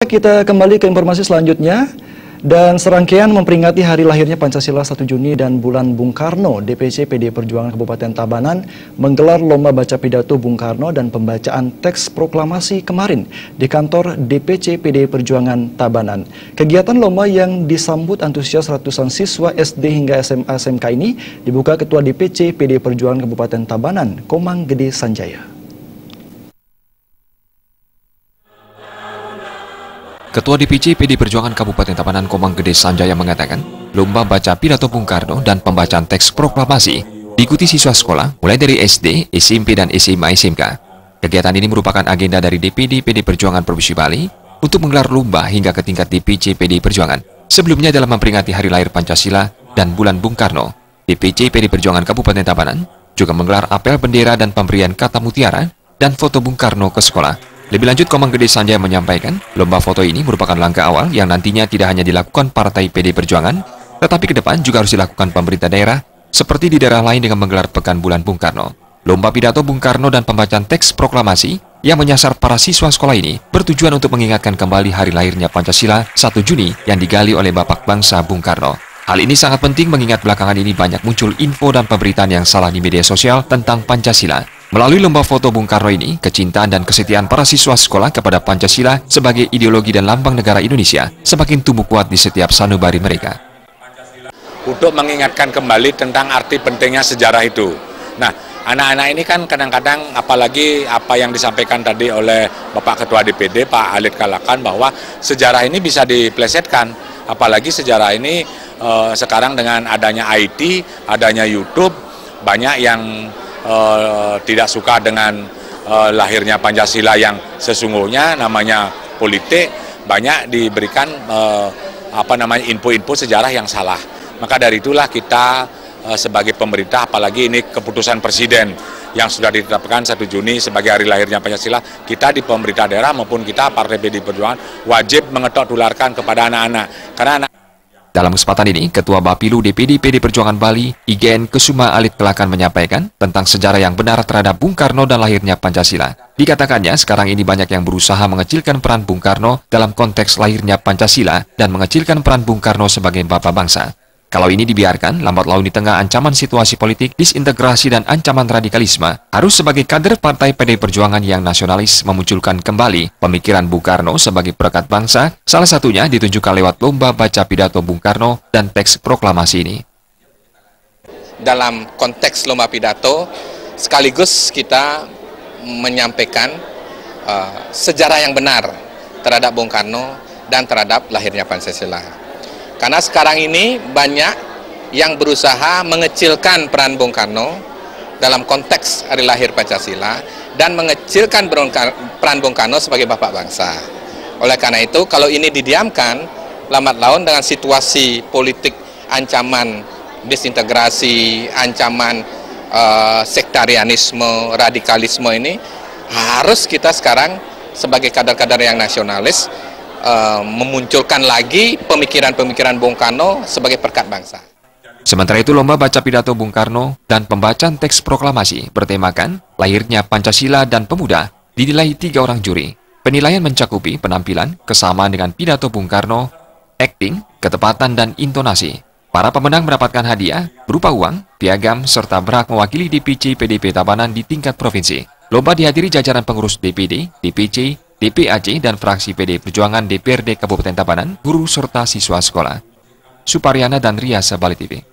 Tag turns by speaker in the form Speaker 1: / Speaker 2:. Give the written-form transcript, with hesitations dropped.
Speaker 1: Kita kembali ke informasi selanjutnya. Dan serangkaian memperingati hari lahirnya Pancasila 1 Juni dan Bulan Bung Karno, DPC PD Perjuangan Kabupaten Tabanan menggelar lomba baca pidato Bung Karno dan pembacaan teks proklamasi kemarin di kantor DPC PD Perjuangan Tabanan. Kegiatan lomba yang disambut antusias ratusan siswa SD hingga SMA SMK ini dibuka Ketua DPC PD Perjuangan Kabupaten Tabanan, Komang Gede Sanjaya.
Speaker 2: Ketua DPC PD Perjuangan Kabupaten Tabanan Komang Gede Sanjaya mengatakan, lomba baca pidato Bung Karno dan pembacaan teks proklamasi diikuti siswa sekolah mulai dari SD, SMP, dan SMA SMK. Kegiatan ini merupakan agenda dari DPD PD Perjuangan Provinsi Bali untuk menggelar lomba hingga ke tingkat DPC PD Perjuangan. Sebelumnya dalam memperingati hari lahir Pancasila dan Bulan Bung Karno, DPC PD Perjuangan Kabupaten Tabanan juga menggelar apel bendera dan pemberian kata mutiara dan foto Bung Karno ke sekolah. Lebih lanjut, Komang Gede Sanjaya menyampaikan, lomba foto ini merupakan langkah awal yang nantinya tidak hanya dilakukan Partai PD Perjuangan, tetapi ke depan juga harus dilakukan pemerintah daerah, seperti di daerah lain dengan menggelar Pekan Bulan Bung Karno. Lomba pidato Bung Karno dan pembacaan teks proklamasi yang menyasar para siswa sekolah ini bertujuan untuk mengingatkan kembali hari lahirnya Pancasila 1 Juni yang digali oleh Bapak Bangsa Bung Karno. Hal ini sangat penting mengingat belakangan ini banyak muncul info dan pemberitaan yang salah di media sosial tentang Pancasila. Melalui lomba foto Bung Karno ini, kecintaan dan kesetiaan para siswa sekolah kepada Pancasila sebagai ideologi dan lambang negara Indonesia semakin tumbuh kuat di setiap sanubari mereka.
Speaker 3: Untuk mengingatkan kembali tentang arti pentingnya sejarah itu. Nah, anak-anak ini kan kadang-kadang, apalagi apa yang disampaikan tadi oleh Bapak Ketua DPD, Pak Alit Kalakan, bahwa sejarah ini bisa diplesetkan. Apalagi sejarah ini sekarang dengan adanya IT, adanya YouTube, banyak yang tidak suka dengan lahirnya Pancasila yang sesungguhnya namanya politik, banyak diberikan info-info sejarah yang salah. Maka dari itulah kita sebagai pemerintah, apalagi ini keputusan Presiden yang sudah ditetapkan 1 Juni sebagai hari lahirnya Pancasila, kita di pemerintah daerah maupun kita Partai PD Perjuangan wajib mengetok tularkan kepada anak-anak. Karena
Speaker 2: dalam kesempatan ini, Ketua Bapilu DPD PD Perjuangan Bali, IGN Kusuma Alit Kelakan menyampaikan tentang sejarah yang benar terhadap Bung Karno dan lahirnya Pancasila. Dikatakannya, sekarang ini banyak yang berusaha mengecilkan peran Bung Karno dalam konteks lahirnya Pancasila dan mengecilkan peran Bung Karno sebagai Bapak Bangsa. Kalau ini dibiarkan, lambat laun di tengah ancaman situasi politik, disintegrasi dan ancaman radikalisme, harus sebagai kader Partai PD Perjuangan yang nasionalis memunculkan kembali pemikiran Bung Karno sebagai perekat bangsa, salah satunya ditunjukkan lewat lomba baca pidato Bung Karno dan teks proklamasi ini.
Speaker 4: Dalam konteks lomba pidato, sekaligus kita menyampaikan sejarah yang benar terhadap Bung Karno dan terhadap lahirnya Pancasila. Karena sekarang ini banyak yang berusaha mengecilkan peran Bung Karno dalam konteks hari lahir Pancasila dan mengecilkan peran Bung Karno sebagai Bapak Bangsa. Oleh karena itu, kalau ini didiamkan, lambat laun dengan situasi politik ancaman disintegrasi, ancaman sektarianisme, radikalisme ini, harus kita sekarang sebagai kader-kader yang nasionalis memunculkan lagi pemikiran-pemikiran Bung Karno sebagai perekat bangsa.
Speaker 2: Sementara itu, lomba baca pidato Bung Karno dan pembacaan teks proklamasi bertemakan lahirnya Pancasila dan Pemuda dinilai 3 orang juri. Penilaian mencakupi penampilan, kesamaan dengan pidato Bung Karno, akting, ketepatan, dan intonasi. Para pemenang mendapatkan hadiah berupa uang, piagam, serta berhak mewakili DPC PDP Tabanan di tingkat provinsi. Lomba dihadiri jajaran pengurus DPD, DPC, DPAC, dan fraksi PD Perjuangan DPRD Kabupaten Tabanan, guru serta siswa sekolah. Supariana dan Riasa, Bali TV.